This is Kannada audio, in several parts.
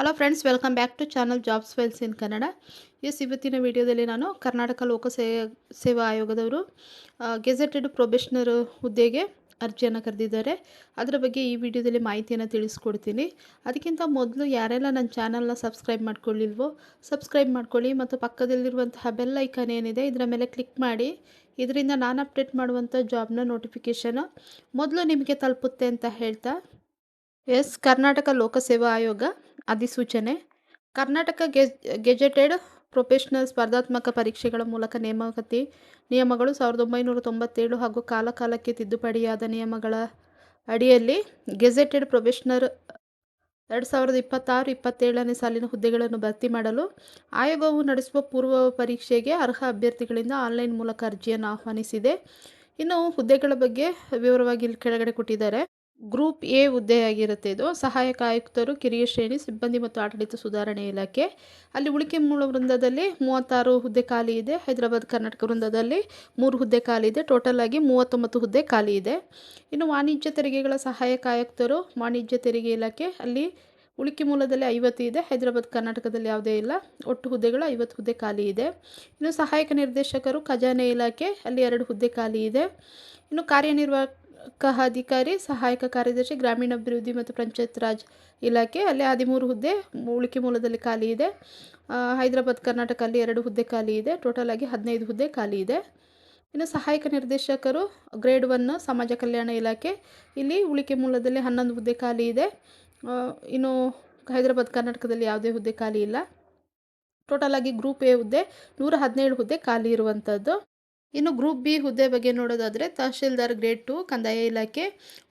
Hello friends, welcome back to channel jobs files in Kannada. ಇವತ್ತಿನ ವಿಡಿಯೋದಲ್ಲಿ ನಾನು ಕರ್ನಾಟಕ ಸೇವಾ ಆಯೋಗದವರು ಗೆಜೆಟೆಡ್ ಪ್ರೊಬೇಷನರ್ ಹುದ್ದೆಗೆ ಅರ್ಜಿಯನ್ನು ಕರೆದಿದ್ದಾರೆ. ಅದರ ಬಗ್ಗೆ ಈ ವಿಡಿಯೋದಲ್ಲಿ ಮಾಹಿತಿಯನ್ನು ತಿಳಿಸ್ಕೊಡ್ತೀನಿ. ಅದಕ್ಕಿಂತ ಮೊದಲು ಯಾರೆಲ್ಲ ನನ್ನ ಚಾನಲ್ನ ಸಬ್ಸ್ಕ್ರೈಬ್ ಮಾಡ್ಕೊಳ್ಳಿಲ್ವೋ ಸಬ್ಸ್ಕ್ರೈಬ್ ಮಾಡ್ಕೊಳ್ಳಿ ಮತ್ತು ಪಕ್ಕದಲ್ಲಿರುವಂತಹ ಬೆಲ್ ಐಕಾನ್ ಏನಿದೆ ಇದರ ಮೇಲೆ ಕ್ಲಿಕ್ ಮಾಡಿ. ಇದರಿಂದ ನಾನು ಅಪ್ಡೇಟ್ ಮಾಡುವಂಥ ಜಾಬ್ನ ನೋಟಿಫಿಕೇಷನ್ ಮೊದಲು ನಿಮಗೆ ತಲುಪುತ್ತೆ ಅಂತ ಹೇಳ್ತಾ, ಕರ್ನಾಟಕ ಲೋಕಸೇವಾ ಆಯೋಗ ಅಧಿಸೂಚನೆ. ಕರ್ನಾಟಕ ಗೆಜೆಟೆಡ್ ಪ್ರೊಫೆಷನಲ್ ಸ್ಪರ್ಧಾತ್ಮಕ ಪರೀಕ್ಷೆಗಳ ಮೂಲಕ ನೇಮಕಾತಿ ನಿಯಮಗಳು 1997 ಹಾಗೂ ಕಾಲಕಾಲಕ್ಕೆ ತಿದ್ದುಪಡಿಯಾದ ನಿಯಮಗಳ ಅಡಿಯಲ್ಲಿ ಗೆಜೆಟೆಡ್ ಪ್ರೊಫೆಷನರ್ 2026-27ನೇ ಸಾಲಿನ ಹುದ್ದೆಗಳನ್ನು ಭರ್ತಿ ಮಾಡಲು ಆಯೋಗವು ನಡೆಸುವ ಪೂರ್ವ ಪರೀಕ್ಷೆಗೆ ಅರ್ಹ ಅಭ್ಯರ್ಥಿಗಳಿಂದ ಆನ್ಲೈನ್ ಮೂಲಕ ಅರ್ಜಿಯನ್ನು ಆಹ್ವಾನಿಸಿದೆ. ಇನ್ನು ಹುದ್ದೆಗಳ ಬಗ್ಗೆ ವಿವರವಾಗಿ ಇಲ್ಲಿ ಕೆಳಗಡೆ ಕೊಟ್ಟಿದ್ದಾರೆ. ಗ್ರೂಪ್ ಎ ಹುದ್ದೆಯಾಗಿರುತ್ತೆ. ಇದು ಸಹಾಯಕ ಆಯುಕ್ತರು, ಕಿರಿಯ ಶ್ರೇಣಿ ಸಿಬ್ಬಂದಿ ಮತ್ತು ಆಡಳಿತ ಸುಧಾರಣೆ ಇಲಾಖೆ. ಅಲ್ಲಿ ಉಳಿಕೆ ಮೂಲ ವೃಂದದಲ್ಲಿ 36 ಹುದ್ದೆ ಖಾಲಿ ಇದೆ. ಹೈದರಾಬಾದ್ ಕರ್ನಾಟಕ ವೃಂದದಲ್ಲಿ 3 ಹುದ್ದೆ ಖಾಲಿ ಇದೆ. ಟೋಟಲ್ ಆಗಿ 39 ಹುದ್ದೆ ಖಾಲಿ ಇದೆ. ಇನ್ನು ವಾಣಿಜ್ಯ ತೆರಿಗೆಗಳ ಸಹಾಯಕ ಆಯುಕ್ತರು, ವಾಣಿಜ್ಯ ತೆರಿಗೆ ಇಲಾಖೆ, ಅಲ್ಲಿ ಉಳಿಕೆ ಮೂಲದಲ್ಲಿ 50 ಇದೆ. ಹೈದರಾಬಾದ್ ಕರ್ನಾಟಕದಲ್ಲಿ ಯಾವುದೇ ಇಲ್ಲ. ಒಟ್ಟು ಹುದ್ದೆಗಳು 50 ಹುದ್ದೆ ಖಾಲಿ ಇದೆ. ಇನ್ನು ಸಹಾಯಕ ನಿರ್ದೇಶಕರು, ಖಜಾನೆ ಇಲಾಖೆ, ಅಲ್ಲಿ 2 ಹುದ್ದೆ ಖಾಲಿ ಇದೆ. ಇನ್ನು ಕಾರ್ಯನಿರ್ವಾಹಕ ಅಧಿಕಾರಿ, ಸಹಾಯಕ ಕಾರ್ಯದರ್ಶಿ, ಗ್ರಾಮೀಣಾಭಿವೃದ್ಧಿ ಮತ್ತು ಪಂಚಾಯತ್ ರಾಜ್ ಇಲಾಖೆ, ಅಲ್ಲಿ 13 ಹುದ್ದೆ ಉಳಿಕೆ ಮೂಲದಲ್ಲಿ ಖಾಲಿ ಇದೆ. ಹೈದರಾಬಾದ್ ಕರ್ನಾಟಕ ಅಲ್ಲಿ 2 ಹುದ್ದೆ ಖಾಲಿ ಇದೆ. ಟೋಟಲ್ ಆಗಿ 15 ಹುದ್ದೆ ಖಾಲಿ ಇದೆ. ಇನ್ನು ಸಹಾಯಕ ನಿರ್ದೇಶಕರು ಗ್ರೇಡ್ 1 ಸಮಾಜ ಕಲ್ಯಾಣ ಇಲಾಖೆ, ಇಲ್ಲಿ ಉಳಿಕೆ ಮೂಲದಲ್ಲಿ 11 ಹುದ್ದೆ ಖಾಲಿ ಇದೆ. ಇನ್ನು ಹೈದರಾಬಾದ್ ಕರ್ನಾಟಕದಲ್ಲಿ ಯಾವುದೇ ಹುದ್ದೆ ಖಾಲಿ ಇಲ್ಲ. ಟೋಟಲ್ ಆಗಿ ಗ್ರೂಪ್ ಎ ಹುದ್ದೆ 117 ಹುದ್ದೆ ಖಾಲಿ ಇರುವಂಥದ್ದು. ಇನ್ನು ಗ್ರೂಪ್ ಬಿ ಹುದ್ದೆ ಬಗ್ಗೆ ನೋಡೋದಾದರೆ ತಹಶೀಲ್ದಾರ್ ಗ್ರೇಡ್ 2 ಕಂದಾಯ ಇಲಾಖೆ,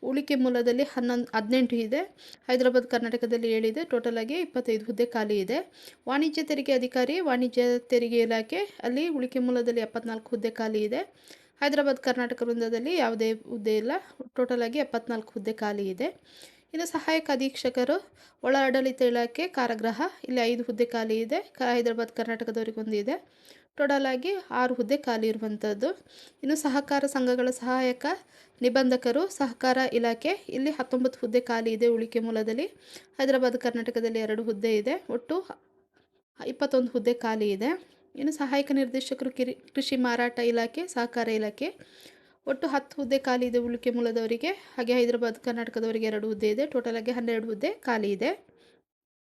ಉಳಿಕೆ ಮೂಲದಲ್ಲಿ 18 ಇದೆ. ಹೈದರಾಬಾದ್ ಕರ್ನಾಟಕದಲ್ಲಿ 7 ಇದೆ. ಟೋಟಲ್ ಆಗಿ 25 ಹುದ್ದೆ ಖಾಲಿ ಇದೆ. ವಾಣಿಜ್ಯ ತೆರಿಗೆ ಅಧಿಕಾರಿ, ವಾಣಿಜ್ಯ ತೆರಿಗೆ ಇಲಾಖೆ, ಅಲ್ಲಿ ಉಳಿಕೆ ಮೂಲದಲ್ಲಿ 74 ಹುದ್ದೆ ಖಾಲಿ ಇದೆ. ಹೈದರಾಬಾದ್ ಕರ್ನಾಟಕ ವೃಂದದಲ್ಲಿ ಯಾವುದೇ ಹುದ್ದೆ ಇಲ್ಲ. ಟೋಟಲ್ ಆಗಿ 74 ಹುದ್ದೆ ಖಾಲಿ ಇದೆ. ಇನ್ನು ಸಹಾಯಕ ಅಧೀಕ್ಷಕರು, ಒಳ ಆಡಳಿತ ಇಲಾಖೆ, ಕಾರಾಗೃಹ, ಇಲ್ಲಿ 5 ಹುದ್ದೆ ಖಾಲಿ ಇದೆ. ಹೈದರಾಬಾದ್ ಕರ್ನಾಟಕದವರಿಗೊಂದು ಇದೆ. ಟೋಟಲ್ ಆಗಿ 6 ಹುದ್ದೆ ಖಾಲಿ ಇರುವಂಥದ್ದು. ಇನ್ನು ಸಹಕಾರ ಸಂಘಗಳ ಸಹಾಯಕ ನಿಬಂಧಕರು, ಸಹಕಾರ ಇಲಾಖೆ, ಇಲ್ಲಿ 19 ಹುದ್ದೆ ಖಾಲಿ ಇದೆ ಉಳಿಕೆ ಮೂಲದಲ್ಲಿ. ಹೈದರಾಬಾದ್ ಕರ್ನಾಟಕದಲ್ಲಿ 2 ಹುದ್ದೆ ಇದೆ. ಒಟ್ಟು 21 ಹುದ್ದೆ ಖಾಲಿ ಇದೆ. ಇನ್ನು ಸಹಾಯಕ ನಿರ್ದೇಶಕರು, ಕೃಷಿ ಮಾರಾಟ ಇಲಾಖೆ, ಸಹಕಾರ ಇಲಾಖೆ, ಒಟ್ಟು 10 ಹುದ್ದೆ ಖಾಲಿ ಇದೆ ಉಳಿಕೆ ಮೂಲದವರಿಗೆ. ಹಾಗೆ ಹೈದರಾಬಾದ್ ಕರ್ನಾಟಕದವರಿಗೆ 2 ಹುದ್ದೆ ಇದೆ. ಟೋಟಲ್ ಆಗಿ 12 ಹುದ್ದೆ ಖಾಲಿ ಇದೆ.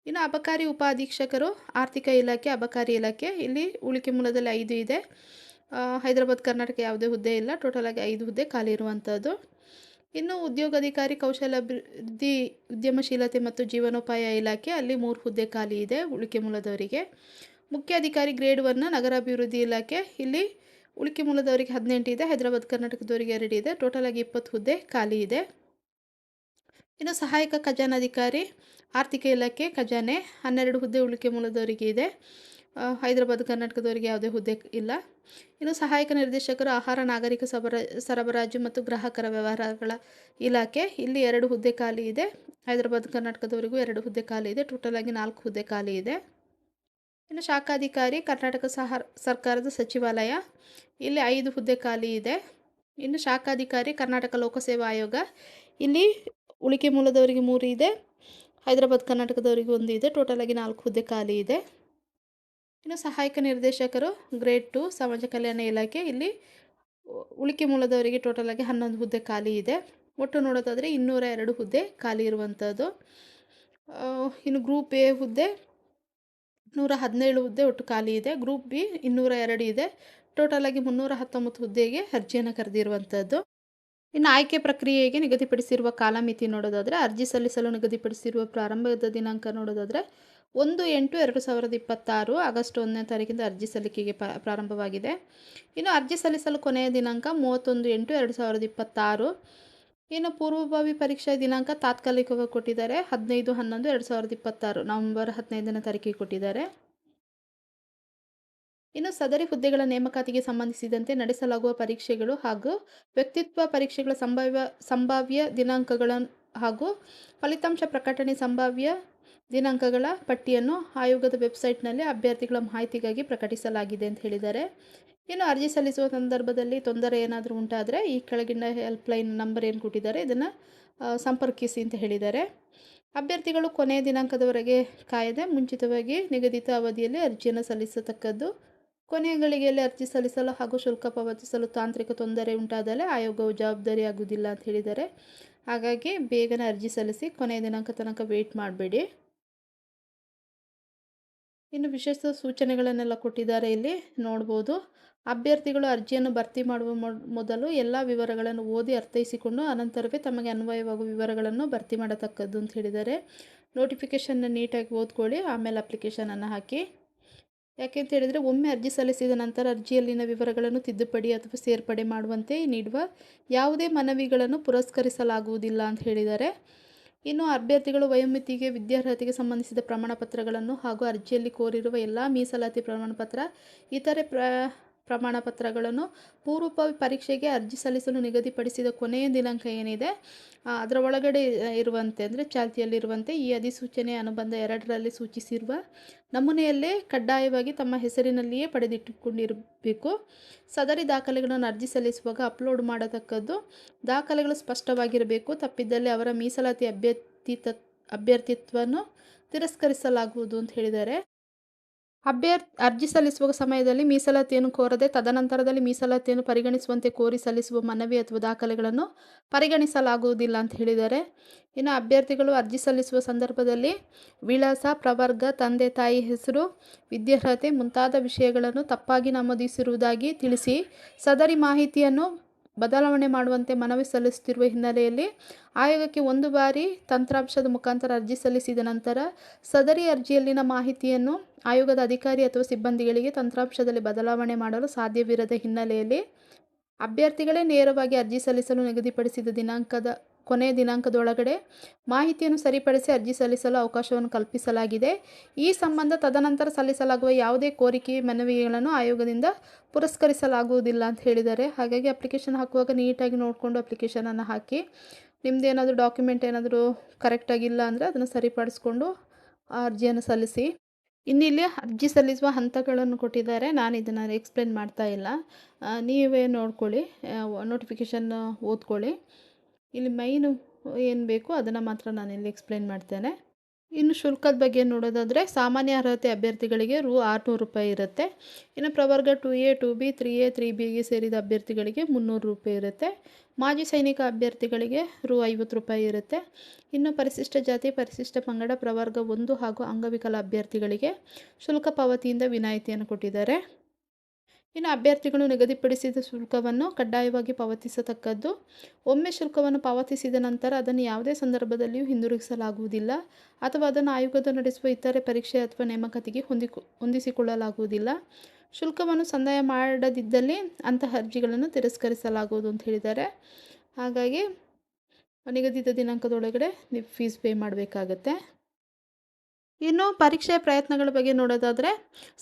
ಇನ್ನು ಅಬಕಾರಿ ಉಪಾಧೀಕ್ಷಕರು, ಆರ್ಥಿಕ ಇಲಾಖೆ, ಅಬಕಾರಿ ಇಲಾಖೆ, ಇಲ್ಲಿ ಉಳಿಕೆ ಮೂಲದಲ್ಲಿ 5 ಇದೆ. ಹೈದರಾಬಾದ್ ಕರ್ನಾಟಕ ಯಾವುದೇ ಹುದ್ದೆ ಇಲ್ಲ. ಟೋಟಲ್ ಆಗಿ 5 ಹುದ್ದೆ ಖಾಲಿ ಇರುವಂಥದ್ದು. ಇನ್ನು ಉದ್ಯೋಗಾಧಿಕಾರಿ, ಕೌಶಲ್ಯಾಭಿವೃದ್ಧಿ, ಉದ್ಯಮಶೀಲತೆ ಮತ್ತು ಜೀವನೋಪಾಯ ಇಲಾಖೆ, ಅಲ್ಲಿ 3 ಹುದ್ದೆ ಖಾಲಿ ಇದೆ ಉಳಿಕೆ ಮೂಲದವರಿಗೆ. ಮುಖ್ಯ ಅಧಿಕಾರಿ ಗ್ರೇಡ್ 1 ನಗರಾಭಿವೃದ್ಧಿ ಇಲಾಖೆ, ಇಲ್ಲಿ ಉಳಿಕೆ ಮೂಲದವರಿಗೆ 18 ಇದೆ. ಹೈದರಾಬಾದ್ ಕರ್ನಾಟಕದವರಿಗೆ 2 ಇದೆ. ಟೋಟಲ್ ಆಗಿ 20 ಹುದ್ದೆ ಖಾಲಿ ಇದೆ. ಇನ್ನು ಸಹಾಯಕ ಖಜಾನಾಧಿಕಾರಿ, ಆರ್ಥಿಕ ಇಲಾಖೆ, ಖಜಾನೆ, 12 ಹುದ್ದೆ ಉಳಿಕೆ ಮೂಲದವರಿಗೆ ಇದೆ. ಹೈದರಾಬಾದ್ ಕರ್ನಾಟಕದವರಿಗೆ ಯಾವುದೇ ಹುದ್ದೆ ಇಲ್ಲ. ಇನ್ನು ಸಹಾಯಕ ನಿರ್ದೇಶಕರು, ಆಹಾರ, ನಾಗರಿಕ ಸರಬರಾಜು ಮತ್ತು ಗ್ರಾಹಕರ ವ್ಯವಹಾರಗಳ ಇಲಾಖೆ, ಇಲ್ಲಿ 2 ಹುದ್ದೆ ಖಾಲಿ ಇದೆ. ಹೈದರಾಬಾದ್ ಕರ್ನಾಟಕದವರಿಗೂ 2 ಹುದ್ದೆ ಖಾಲಿ ಇದೆ. ಟೋಟಲ್ ಆಗಿ 4 ಹುದ್ದೆ ಖಾಲಿ ಇದೆ. ಇನ್ನು ಶಾಖಾಧಿಕಾರಿ, ಕರ್ನಾಟಕ ಸರ್ಕಾರದ ಸಚಿವಾಲಯ, ಇಲ್ಲಿ 5 ಹುದ್ದೆ ಖಾಲಿ ಇದೆ. ಇನ್ನು ಶಾಖಾಧಿಕಾರಿ, ಕರ್ನಾಟಕ ಲೋಕಸೇವಾ ಆಯೋಗ, ಇಲ್ಲಿ ಉಳಿಕೆ ಮೂಲದವರಿಗೆ 3 ಇದೆ. ಹೈದರಾಬಾದ್ ಕರ್ನಾಟಕದವರಿಗೆ 1 ಇದೆ. ಟೋಟಲ್ ಆಗಿ 4 ಹುದ್ದೆ ಖಾಲಿ ಇದೆ. ಇನ್ನು ಸಹಾಯಕ ನಿರ್ದೇಶಕರು ಗ್ರೇಡ್ 2 ಸಮಾಜ ಕಲ್ಯಾಣ ಇಲಾಖೆ, ಇಲ್ಲಿ ಉಳಿಕೆ ಮೂಲದವರಿಗೆ ಟೋಟಲ್ ಆಗಿ 11 ಹುದ್ದೆ ಖಾಲಿ ಇದೆ. ಒಟ್ಟು ನೋಡೋದಾದರೆ 202 ಹುದ್ದೆ ಖಾಲಿ ಇರುವಂಥದ್ದು. ಇನ್ನು ಗ್ರೂಪ್ ಎ ಹುದ್ದೆ 117 ಹುದ್ದೆ ಒಟ್ಟು ಖಾಲಿ ಇದೆ. ಗ್ರೂಪ್ ಬಿ 202 ಇದೆ. ಟೋಟಲ್ ಆಗಿ 319 ಹುದ್ದೆಗೆ ಅರ್ಜಿಯನ್ನು ಕರೆದಿರುವಂಥದ್ದು. ಇನ್ನು ಆಯ್ಕೆ ಪ್ರಕ್ರಿಯೆಗೆ ನಿಗದಿಪಡಿಸಿರುವ ಕಾಲಮಿತಿ ನೋಡೋದಾದರೆ, ಅರ್ಜಿ ಸಲ್ಲಿಸಲು ನಿಗದಿಪಡಿಸಿರುವ ಪ್ರಾರಂಭದ ದಿನಾಂಕ ನೋಡೋದಾದರೆ 1/8/2026 ಆಗಸ್ಟ್ 1ನೇ ತಾರೀಕಿಂದ ಅರ್ಜಿ ಸಲ್ಲಿಕೆಗೆ ಪ್ರಾರಂಭವಾಗಿದೆ. ಇನ್ನು ಅರ್ಜಿ ಸಲ್ಲಿಸಲು ಕೊನೆಯ ದಿನಾಂಕ 31/8/2026. ಇನ್ನು ಪೂರ್ವಭಾವಿ ಪರೀಕ್ಷಾ ದಿನಾಂಕ ತಾತ್ಕಾಲಿಕವಾಗಿ ಕೊಟ್ಟಿದ್ದಾರೆ 15/11/2026 ನವೆಂಬರ್ 15ನೇ ತಾರೀಕಿಗೆ ಕೊಟ್ಟಿದ್ದಾರೆ. ಇನ್ನು ಸದರಿ ಹುದ್ದೆಗಳ ನೇಮಕಾತಿಗೆ ಸಂಬಂಧಿಸಿದಂತೆ ನಡೆಸಲಾಗುವ ಪರೀಕ್ಷೆಗಳು ಹಾಗೂ ವ್ಯಕ್ತಿತ್ವ ಪರೀಕ್ಷೆಗಳ ಸಂಭಾವ್ಯ ದಿನಾಂಕಗಳ ಹಾಗೂ ಫಲಿತಾಂಶ ಪ್ರಕಟಣೆ ಸಂಭಾವ್ಯ ದಿನಾಂಕಗಳ ಪಟ್ಟಿಯನ್ನು ಆಯೋಗದ ವೆಬ್ಸೈಟ್ನಲ್ಲಿ ಅಭ್ಯರ್ಥಿಗಳ ಮಾಹಿತಿಗಾಗಿ ಪ್ರಕಟಿಸಲಾಗಿದೆ ಅಂತ ಹೇಳಿದ್ದಾರೆ. ಇನ್ನು ಅರ್ಜಿ ಸಲ್ಲಿಸುವ ಸಂದರ್ಭದಲ್ಲಿ ತೊಂದರೆ ಏನಾದರೂ ಉಂಟಾದರೆ ಈ ಕೆಳಗಿನ ಹೆಲ್ಪ್ಲೈನ್ ನಂಬರ್ ಏನು ಕೊಟ್ಟಿದ್ದಾರೆ ಇದನ್ನು ಸಂಪರ್ಕಿಸಿ ಅಂತ ಹೇಳಿದ್ದಾರೆ. ಅಭ್ಯರ್ಥಿಗಳು ಕೊನೆಯ ದಿನಾಂಕದವರೆಗೆ ಕಾಯದೆ ಮುಂಚಿತವಾಗಿ ನಿಗದಿತ ಅವಧಿಯಲ್ಲಿ ಅರ್ಜಿಯನ್ನು ಸಲ್ಲಿಸತಕ್ಕದ್ದು. ಕೊನೆಯ ಗಳಿಗೆಯಲ್ಲಿ ಅರ್ಜಿ ಸಲ್ಲಿಸಲು ಹಾಗೂ ಶುಲ್ಕ ಪಾವತಿಸಲು ತಾಂತ್ರಿಕ ತೊಂದರೆ ಉಂಟಾದಲ್ಲಿ ಆಯೋಗವು ಜವಾಬ್ದಾರಿಯಾಗುವುದಿಲ್ಲ ಅಂತ ಹೇಳಿದ್ದಾರೆ. ಹಾಗಾಗಿ ಬೇಗನೆ ಅರ್ಜಿ ಸಲ್ಲಿಸಿ, ಕೊನೆಯ ದಿನಾಂಕ ತನಕ ವೇಟ್ ಮಾಡಬೇಡಿ. ಇನ್ನು ವಿಶೇಷ ಸೂಚನೆಗಳನ್ನೆಲ್ಲ ಕೊಟ್ಟಿದ್ದಾರೆ, ಇಲ್ಲಿ ನೋಡ್ಬೋದು. ಅಭ್ಯರ್ಥಿಗಳು ಅರ್ಜಿಯನ್ನು ಭರ್ತಿ ಮಾಡುವ ಮೊದಲು ಎಲ್ಲ ವಿವರಗಳನ್ನು ಓದಿ ಅರ್ಥೈಸಿಕೊಂಡು ಅನಂತರವೇ ತಮಗೆ ಅನ್ವಯವಾಗುವ ವಿವರಗಳನ್ನು ಭರ್ತಿ ಮಾಡತಕ್ಕದ್ದು ಅಂತ ಹೇಳಿದ್ದಾರೆ. ನೋಟಿಫಿಕೇಷನ್ನ ನೀಟಾಗಿ ಓದ್ಕೊಳ್ಳಿ, ಆಮೇಲೆ ಅಪ್ಲಿಕೇಶನನ್ನು ಹಾಕಿ. ಯಾಕೆಂತ ಹೇಳಿದರೆ, ಒಮ್ಮೆ ಅರ್ಜಿ ಸಲ್ಲಿಸಿದ ನಂತರ ಅರ್ಜಿಯಲ್ಲಿನ ವಿವರಗಳನ್ನು ತಿದ್ದುಪಡಿ ಅಥವಾ ಸೇರ್ಪಡೆ ಮಾಡುವಂತೆ ನೀಡುವ ಯಾವುದೇ ಮನವಿಗಳನ್ನು ಪುರಸ್ಕರಿಸಲಾಗುವುದಿಲ್ಲ ಅಂತ ಹೇಳಿದ್ದಾರೆ. ಇನ್ನು ಅಭ್ಯರ್ಥಿಗಳು ವಯೋಮಿತಿಗೆ, ವಿದ್ಯಾರ್ಹತೆಗೆ ಸಂಬಂಧಿಸಿದ ಪ್ರಮಾಣಪತ್ರಗಳನ್ನು ಹಾಗೂ ಅರ್ಜಿಯಲ್ಲಿ ಕೋರಿರುವ ಎಲ್ಲ ಮೀಸಲಾತಿ ಪ್ರಮಾಣಪತ್ರ, ಇತರೆ ಪ್ರಮಾಣಪತ್ರಗಳನ್ನು ಪೂರ್ವಭಾವಿ ಪರೀಕ್ಷೆಗೆ ಅರ್ಜಿ ಸಲ್ಲಿಸಲು ನಿಗದಿಪಡಿಸಿದ ಕೊನೆಯ ದಿನಾಂಕ ಏನಿದೆ ಅದರ ಒಳಗಡೆ ಇರುವಂತೆ, ಅಂದರೆ ಚಾಲ್ತಿಯಲ್ಲಿರುವಂತೆ ಈ ಅಧಿಸೂಚನೆ ಅನುಬಂಧ 2ರಲ್ಲಿ ಸೂಚಿಸಿರುವ ನಮೂನೆಯಲ್ಲೇ ಕಡ್ಡಾಯವಾಗಿ ತಮ್ಮ ಹೆಸರಿನಲ್ಲಿಯೇ ಪಡೆದಿಟ್ಟುಕೊಂಡಿರಬೇಕು. ಸದರಿ ದಾಖಲೆಗಳನ್ನು ಅರ್ಜಿ ಸಲ್ಲಿಸುವಾಗ ಅಪ್ಲೋಡ್ ಮಾಡತಕ್ಕದ್ದು. ದಾಖಲೆಗಳು ಸ್ಪಷ್ಟವಾಗಿರಬೇಕು. ತಪ್ಪಿದ್ದಲ್ಲಿ ಅವರ ಮೀಸಲಾತಿ ಅಭ್ಯರ್ಥಿತ್ವವನ್ನು ತಿರಸ್ಕರಿಸಲಾಗುವುದು ಅಂತ ಹೇಳಿದ್ದಾರೆ. ಅರ್ಜಿ ಸಲ್ಲಿಸುವ ಸಮಯದಲ್ಲಿ ಮೀಸಲಾತಿಯನ್ನು ಕೋರದೆ ತದನಂತರದಲ್ಲಿ ಮೀಸಲಾತಿಯನ್ನು ಪರಿಗಣಿಸುವಂತೆ ಕೋರಿ ಸಲ್ಲಿಸುವ ಮನವಿ ಅಥವಾ ದಾಖಲೆಗಳನ್ನು ಪರಿಗಣಿಸಲಾಗುವುದಿಲ್ಲ ಅಂತ ಹೇಳಿದ್ದಾರೆ. ಇನ್ನು ಅಭ್ಯರ್ಥಿಗಳು ಅರ್ಜಿ ಸಲ್ಲಿಸುವ ಸಂದರ್ಭದಲ್ಲಿ ವಿಳಾಸ, ಪ್ರವರ್ಗ, ತಂದೆ ತಾಯಿ ಹೆಸರು, ವಿದ್ಯಾರ್ಹತೆ ಮುಂತಾದ ವಿಷಯಗಳನ್ನು ತಪ್ಪಾಗಿ ನಮೂದಿಸಿರುವುದಾಗಿ ತಿಳಿಸಿ ಸದರಿ ಮಾಹಿತಿಯನ್ನು ಬದಲಾವಣೆ ಮಾಡುವಂತೆ ಮನವಿ ಸಲ್ಲಿಸುತ್ತಿರುವ ಹಿನ್ನೆಲೆಯಲ್ಲಿ ಆಯೋಗಕ್ಕೆ 1 ಬಾರಿ ತಂತ್ರಾಂಶದ ಮುಖಾಂತರ ಅರ್ಜಿ ಸಲ್ಲಿಸಿದ ನಂತರ ಸದರಿ ಅರ್ಜಿಯಲ್ಲಿನ ಮಾಹಿತಿಯನ್ನು ಆಯೋಗದ ಅಧಿಕಾರಿ ಅಥವಾ ಸಿಬ್ಬಂದಿಗಳಿಗೆ ತಂತ್ರಾಂಶದಲ್ಲಿ ಬದಲಾವಣೆ ಮಾಡಲು ಸಾಧ್ಯವಿರದ ಹಿನ್ನೆಲೆಯಲ್ಲಿ ಅಭ್ಯರ್ಥಿಗಳೇ ನೇರವಾಗಿ ಅರ್ಜಿ ಸಲ್ಲಿಸಲು ನಿಗದಿಪಡಿಸಿದ ಕೊನೆಯ ದಿನಾಂಕದೊಳಗಡೆ ಮಾಹಿತಿಯನ್ನು ಸರಿಪಡಿಸಿ ಅರ್ಜಿ ಸಲ್ಲಿಸಲು ಅವಕಾಶವನ್ನು ಕಲ್ಪಿಸಲಾಗಿದೆ. ಈ ಸಂಬಂಧ ತದನಂತರ ಸಲ್ಲಿಸಲಾಗುವ ಯಾವುದೇ ಕೋರಿಕೆ, ಮನವಿಗಳನ್ನು ಆಯೋಗದಿಂದ ಪುರಸ್ಕರಿಸಲಾಗುವುದಿಲ್ಲ ಅಂತ ಹೇಳಿದ್ದಾರೆ. ಹಾಗಾಗಿ ಅಪ್ಲಿಕೇಶನ್ ಹಾಕುವಾಗ ನೀಟಾಗಿ ನೋಡಿಕೊಂಡು ಅಪ್ಲಿಕೇಶನನ್ನು ಹಾಕಿ. ನಿಮ್ಮದೇನಾದರೂ ಡಾಕ್ಯುಮೆಂಟ್ ಏನಾದರೂ ಕರೆಕ್ಟಾಗಿಲ್ಲ ಅಂದರೆ ಅದನ್ನು ಸರಿಪಡಿಸ್ಕೊಂಡು ಅರ್ಜಿಯನ್ನು ಸಲ್ಲಿಸಿ. ಇನ್ನಿಲ್ಲಿ ಅರ್ಜಿ ಸಲ್ಲಿಸುವ ಹಂತಗಳನ್ನು ಕೊಟ್ಟಿದ್ದಾರೆ. ನಾನು ಇದನ್ನು ಎಕ್ಸ್ಪ್ಲೇನ್ ಮಾಡ್ತಾ ಇಲ್ಲ, ನೀವೇ ನೋಡ್ಕೊಳ್ಳಿ, ನೋಟಿಫಿಕೇಷನ್ ಓದ್ಕೊಳ್ಳಿ. ಇಲ್ಲಿ ಮೈನು ಏನು ಬೇಕು ಅದನ್ನು ಮಾತ್ರ ನಾನಿಲ್ಲಿ ಎಕ್ಸ್ಪ್ಲೇನ್ ಮಾಡ್ತೇನೆ. ಇನ್ನು ಶುಲ್ಕದ ಬಗ್ಗೆ ನೋಡೋದಾದರೆ, ಸಾಮಾನ್ಯ ಅರ್ಹತೆ ಅಭ್ಯರ್ಥಿಗಳಿಗೆ ರೂ. 600 ಇರುತ್ತೆ. ಇನ್ನು ಪ್ರವರ್ಗ 2A, 2B, 3A, 3Bಗೆ ಸೇರಿದ ಅಭ್ಯರ್ಥಿಗಳಿಗೆ ₹300 ಇರುತ್ತೆ. ಮಾಜಿ ಸೈನಿಕ ಅಭ್ಯರ್ಥಿಗಳಿಗೆ ರೂ. 50 ಇರುತ್ತೆ. ಇನ್ನು ಪರಿಶಿಷ್ಟ ಜಾತಿ, ಪರಿಶಿಷ್ಟ ಪಂಗಡ, ಪ್ರವರ್ಗ 1 ಹಾಗೂ ಅಂಗವಿಕಲ ಅಭ್ಯರ್ಥಿಗಳಿಗೆ ಶುಲ್ಕ ಪಾವತಿಯಿಂದ ವಿನಾಯಿತಿಯನ್ನು ಕೊಟ್ಟಿದ್ದಾರೆ. ಇನ್ನು ಅಭ್ಯರ್ಥಿಗಳು ನಿಗದಿಪಡಿಸಿದ ಶುಲ್ಕವನ್ನು ಕಡ್ಡಾಯವಾಗಿ ಪಾವತಿಸತಕ್ಕದ್ದು. ಒಮ್ಮೆ ಶುಲ್ಕವನ್ನು ಪಾವತಿಸಿದ ನಂತರ ಅದನ್ನು ಯಾವುದೇ ಸಂದರ್ಭದಲ್ಲಿಯೂ ಹಿಂದಿರುಗಿಸಲಾಗುವುದಿಲ್ಲ ಅಥವಾ ಅದನ್ನು ಆಯೋಗದ ನಡೆಸುವ ಇತರೆ ಪರೀಕ್ಷೆ ಅಥವಾ ನೇಮಕಾತಿಗೆ ಹೊಂದಿಸಿಕೊಳ್ಳಲಾಗುವುದಿಲ್ಲ. ಶುಲ್ಕವನ್ನು ಸಂದಾಯ ಮಾಡದಿದ್ದಲ್ಲಿ ಅಂತಹ ಅರ್ಜಿಗಳನ್ನು ತಿರಸ್ಕರಿಸಲಾಗುವುದು ಅಂತ ಹೇಳಿದ್ದಾರೆ. ಹಾಗಾಗಿ ನಿಗದಿತ ದಿನಾಂಕದೊಳಗಡೆ ನೀವು ಫೀಸ್ ಪೇ ಮಾಡಬೇಕಾಗತ್ತೆ. ಇನ್ನು ಪರೀಕ್ಷೆಯ ಪ್ರಯತ್ನಗಳ ಬಗ್ಗೆ ನೋಡೋದಾದರೆ,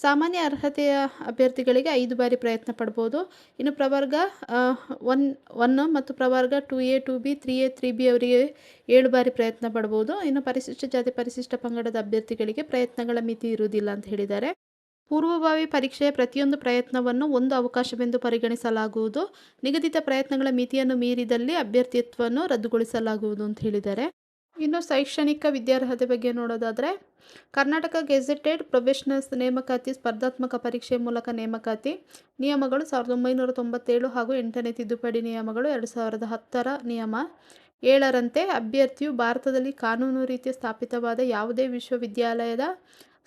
ಸಾಮಾನ್ಯ ಅರ್ಹತೆಯ ಅಭ್ಯರ್ಥಿಗಳಿಗೆ 5 ಬಾರಿ ಪ್ರಯತ್ನ ಪಡ್ಬೋದು. ಇನ್ನು ಪ್ರವರ್ಗ 1 ಮತ್ತು ಪ್ರವರ್ಗ 2A, 2B, 3A, 3B ಅವರಿಗೆ 7 ಬಾರಿ ಪ್ರಯತ್ನ ಪಡ್ಬೋದು. ಇನ್ನು ಪರಿಶಿಷ್ಟ ಜಾತಿ, ಪರಿಶಿಷ್ಟ ಪಂಗಡದ ಅಭ್ಯರ್ಥಿಗಳಿಗೆ ಪ್ರಯತ್ನಗಳ ಮಿತಿ ಇರುವುದಿಲ್ಲ ಅಂತ ಹೇಳಿದ್ದಾರೆ. ಪೂರ್ವಭಾವಿ ಪರೀಕ್ಷೆಯ ಪ್ರತಿಯೊಂದು ಪ್ರಯತ್ನವನ್ನು ಒಂದು ಅವಕಾಶವೆಂದು ಪರಿಗಣಿಸಲಾಗುವುದು. ನಿಗದಿತ ಪ್ರಯತ್ನಗಳ ಮಿತಿಯನ್ನು ಮೀರಿದಲ್ಲಿ ಅಭ್ಯರ್ಥಿತ್ವವನ್ನು ರದ್ದುಗೊಳಿಸಲಾಗುವುದು ಅಂತ ಹೇಳಿದ್ದಾರೆ. ಇನ್ನು ಶೈಕ್ಷಣಿಕ ವಿದ್ಯಾರ್ಹತೆ ಬಗ್ಗೆ ನೋಡೋದಾದರೆ, ಕರ್ನಾಟಕ ಗೆಜೆಟೆಡ್ ಪ್ರೊಫೆಷನಲ್ಸ್ ನೇಮಕಾತಿ ಸ್ಪರ್ಧಾತ್ಮಕ ಪರೀಕ್ಷೆ ಮೂಲಕ ನೇಮಕಾತಿ ನಿಯಮಗಳು 1997 ಹಾಗೂ 8ನೇ ತಿದ್ದುಪಡಿ ನಿಯಮಗಳು 2010 ನಿಯಮ 7ರಂತೆ ಅಭ್ಯರ್ಥಿಯು ಭಾರತದಲ್ಲಿ ಕಾನೂನು ರೀತಿಯ ಸ್ಥಾಪಿತವಾದ ಯಾವುದೇ ವಿಶ್ವವಿದ್ಯಾಲಯದ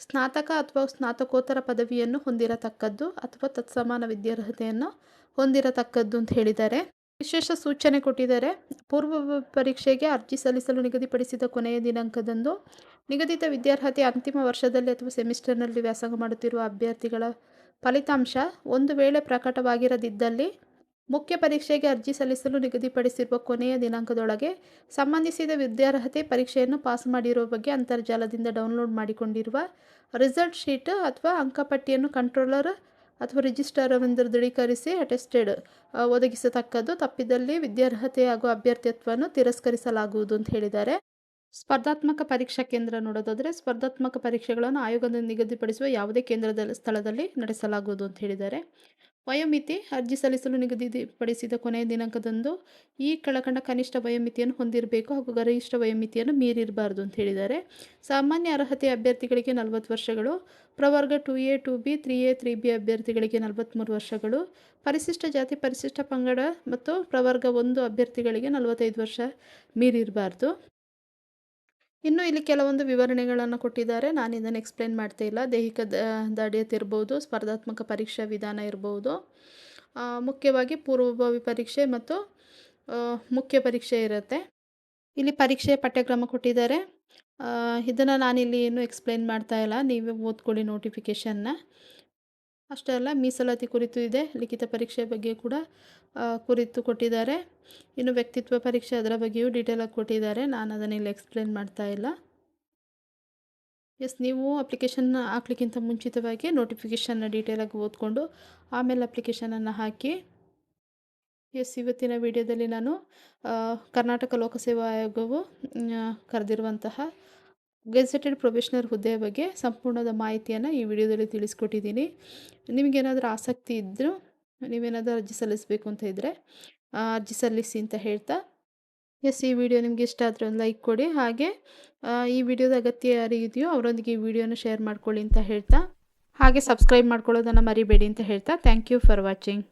ಸ್ನಾತಕ ಅಥವಾ ಸ್ನಾತಕೋತ್ತರ ಪದವಿಯನ್ನು ಹೊಂದಿರತಕ್ಕದ್ದು ಅಥವಾ ತತ್ಸಮಾನ ವಿದ್ಯಾರ್ಹತೆಯನ್ನು ಹೊಂದಿರತಕ್ಕದ್ದು ಅಂತ ಹೇಳಿದ್ದಾರೆ. ವಿಶೇಷ ಸೂಚನೆ ಕೊಟ್ಟಿದ್ದಾರೆ. ಪೂರ್ವ ಪರೀಕ್ಷೆಗೆ ಅರ್ಜಿ ಸಲ್ಲಿಸಲು ನಿಗದಿಪಡಿಸಿದ ಕೊನೆಯ ದಿನಾಂಕದಂದು ನಿಗದಿತ ವಿದ್ಯಾರ್ಹತೆ ಅಂತಿಮ ವರ್ಷದಲ್ಲಿ ಅಥವಾ ಸೆಮಿಸ್ಟರ್ನಲ್ಲಿ ವ್ಯಾಸಂಗ ಮಾಡುತ್ತಿರುವ ಅಭ್ಯರ್ಥಿಗಳ ಫಲಿತಾಂಶ ಒಂದು ವೇಳೆ ಪ್ರಕಟವಾಗಿರದಿದ್ದಲ್ಲಿ ಮುಖ್ಯ ಪರೀಕ್ಷೆಗೆ ಅರ್ಜಿ ಸಲ್ಲಿಸಲು ನಿಗದಿಪಡಿಸಿರುವ ಕೊನೆಯ ದಿನಾಂಕದೊಳಗೆ ಸಂಬಂಧಿಸಿದ ವಿದ್ಯಾರ್ಹತೆ ಪರೀಕ್ಷೆಯನ್ನು ಪಾಸ್ ಮಾಡಿರುವ ಬಗ್ಗೆ ಅಂತರ್ಜಾಲದಿಂದ ಡೌನ್ಲೋಡ್ ಮಾಡಿಕೊಂಡಿರುವ ರಿಸಲ್ಟ್ ಶೀಟ್ ಅಥವಾ ಅಂಕಪಟ್ಟಿಯನ್ನು ಕಂಟ್ರೋಲರ್ ಅಥವಾ ರಿಜಿಸ್ಟ್ರಾರ್ರಿಂದ ದೃಢೀಕರಿಸಿ ಅಟೆಸ್ಟೆಡ್ ಒದಗಿಸತಕ್ಕದ್ದು. ತಪ್ಪಿದಲ್ಲಿ ವಿದ್ಯಾರ್ಹತೆ ಹಾಗೂ ಅಭ್ಯರ್ಥಿತ್ವವನ್ನು ತಿರಸ್ಕರಿಸಲಾಗುವುದು ಅಂತ ಹೇಳಿದ್ದಾರೆ. ಸ್ಪರ್ಧಾತ್ಮಕ ಪರೀಕ್ಷಾ ಕೇಂದ್ರ ನೋಡೋದಾದರೆ, ಸ್ಪರ್ಧಾತ್ಮಕ ಪರೀಕ್ಷೆಗಳನ್ನು ಆಯೋಗದಿಂದ ನಿಗದಿಪಡಿಸುವ ಯಾವುದೇ ಕೇಂದ್ರದ ಸ್ಥಳದಲ್ಲಿ ನಡೆಸಲಾಗುವುದು ಅಂತ ಹೇಳಿದ್ದಾರೆ. ವಯೋಮಿತಿ ಅರ್ಜಿ ಸಲ್ಲಿಸಲು ನಿಗದಿಪಡಿಸಿದ ಕೊನೆಯ ದಿನಾಂಕದಂದು ಈ ಕೆಳಕಂಡ ಕನಿಷ್ಠ ವಯೋಮಿತಿಯನ್ನು ಹೊಂದಿರಬೇಕು ಹಾಗೂ ಗರಿಷ್ಠ ವಯೋಮಿತಿಯನ್ನು ಮೀರಿರಬಾರ್ದು ಅಂತ ಹೇಳಿದ್ದಾರೆ. ಸಾಮಾನ್ಯ ಅರ್ಹತೆ ಅಭ್ಯರ್ಥಿಗಳಿಗೆ 40 ವರ್ಷಗಳು, ಪ್ರವರ್ಗ 2A 2B 3A 3B ಅಭ್ಯರ್ಥಿಗಳಿಗೆ 43 ವರ್ಷಗಳು, ಪರಿಶಿಷ್ಟ ಜಾತಿ ಪರಿಶಿಷ್ಟ ಪಂಗಡ ಮತ್ತು ಪ್ರವರ್ಗ 1 ಅಭ್ಯರ್ಥಿಗಳಿಗೆ 45 ವರ್ಷ ಮೀರಿರಬಾರ್ದು. ಇನ್ನು ಇಲ್ಲಿ ಕೆಲವೊಂದು ವಿವರಣೆಗಳನ್ನು ಕೊಟ್ಟಿದ್ದಾರೆ. ನಾನು ಇದನ್ನು ಎಕ್ಸ್ಪ್ಲೇನ್ ಮಾಡ್ತಾ ಇಲ್ಲ. ದೈಹಿಕ ದಾಢ್ಯತೆ ಇರ್ಬೋದು, ಸ್ಪರ್ಧಾತ್ಮಕ ಪರೀಕ್ಷಾ ವಿಧಾನ ಇರ್ಬೋದು, ಮುಖ್ಯವಾಗಿ ಪೂರ್ವಭಾವಿ ಪರೀಕ್ಷೆ ಮತ್ತು ಮುಖ್ಯ ಪರೀಕ್ಷೆ ಇರುತ್ತೆ. ಇಲ್ಲಿ ಪರೀಕ್ಷೆಯ ಪಠ್ಯಕ್ರಮ ಕೊಟ್ಟಿದ್ದಾರೆ. ಇದನ್ನು ನಾನಿಲ್ಲಿ ಏನು ಎಕ್ಸ್ಪ್ಲೇನ್ ಮಾಡ್ತಾ ಇಲ್ಲ, ನೀವೇ ಓದ್ಕೊಳ್ಳಿ ನೋಟಿಫಿಕೇಷನ್ನ. ಅಷ್ಟೇ ಅಲ್ಲ, ಮೀಸಲಾತಿ ಕುರಿತು ಇದೆ, ಲಿಖಿತ ಪರೀಕ್ಷೆ ಬಗ್ಗೆ ಕೂಡ ಕುರಿತು ಕೊಟ್ಟಿದ್ದಾರೆ. ಇನ್ನು ವ್ಯಕ್ತಿತ್ವ ಪರೀಕ್ಷೆ ಅದರ ಬಗ್ಗೆಯೂ ಡೀಟೇಲಾಗಿ ಕೊಟ್ಟಿದ್ದಾರೆ. ನಾನು ಅದನ್ನು ಇಲ್ಲಿ ಎಕ್ಸ್ಪ್ಲೇನ್ ಮಾಡ್ತಾ ಇಲ್ಲ. ನೀವು ಅಪ್ಲಿಕೇಶನ್ ಹಾಕ್ಲಿಕ್ಕಿಂತ ಮುಂಚಿತವಾಗಿ ನೋಟಿಫಿಕೇಷನ್ನ ಡೀಟೇಲಾಗಿ ಓದ್ಕೊಂಡು ಆಮೇಲೆ ಅಪ್ಲಿಕೇಶನನ್ನು ಹಾಕಿ. ಇವತ್ತಿನ ವಿಡಿಯೋದಲ್ಲಿ ನಾನು ಕರ್ನಾಟಕ ಲೋಕಸೇವಾ ಆಯೋಗವು ಕರೆದಿರುವಂತಹ ಗೆಜೆಟೆಡ್ ಪ್ರೊಬೇಷನರ್ ಹುದ್ದೆಯ ಬಗ್ಗೆ ಸಂಪೂರ್ಣದ ಮಾಹಿತಿಯನ್ನು ಈ ವಿಡಿಯೋದಲ್ಲಿ ತಿಳಿಸ್ಕೊಟ್ಟಿದ್ದೀನಿ. ನಿಮಗೇನಾದರೂ ಆಸಕ್ತಿ ಇದ್ದರೂ, ನೀವೇನಾದರೂ ಅರ್ಜಿ ಸಲ್ಲಿಸಬೇಕು ಅಂತ ಇದ್ದರೆ ಅರ್ಜಿ ಸಲ್ಲಿಸಿ ಅಂತ ಹೇಳ್ತಾ, ಈ ವಿಡಿಯೋ ನಿಮಗೆ ಇಷ್ಟ ಆದರೆ ಒಂದು ಲೈಕ್ ಕೊಡಿ. ಹಾಗೆ ಈ ವಿಡಿಯೋದ ಅಗತ್ಯ ಯಾರಿಗಿದೆಯೋ ಅವರೊಂದಿಗೆ ಈ ವಿಡಿಯೋನ ಶೇರ್ ಮಾಡ್ಕೊಳ್ಳಿ ಅಂತ ಹೇಳ್ತಾ, ಹಾಗೆ ಸಬ್ಸ್ಕ್ರೈಬ್ ಮಾಡ್ಕೊಳ್ಳೋದನ್ನು ಮರಿಬೇಡಿ ಅಂತ ಹೇಳ್ತಾ, ಥ್ಯಾಂಕ್ ಯು ಫಾರ್ ವಾಚಿಂಗ್.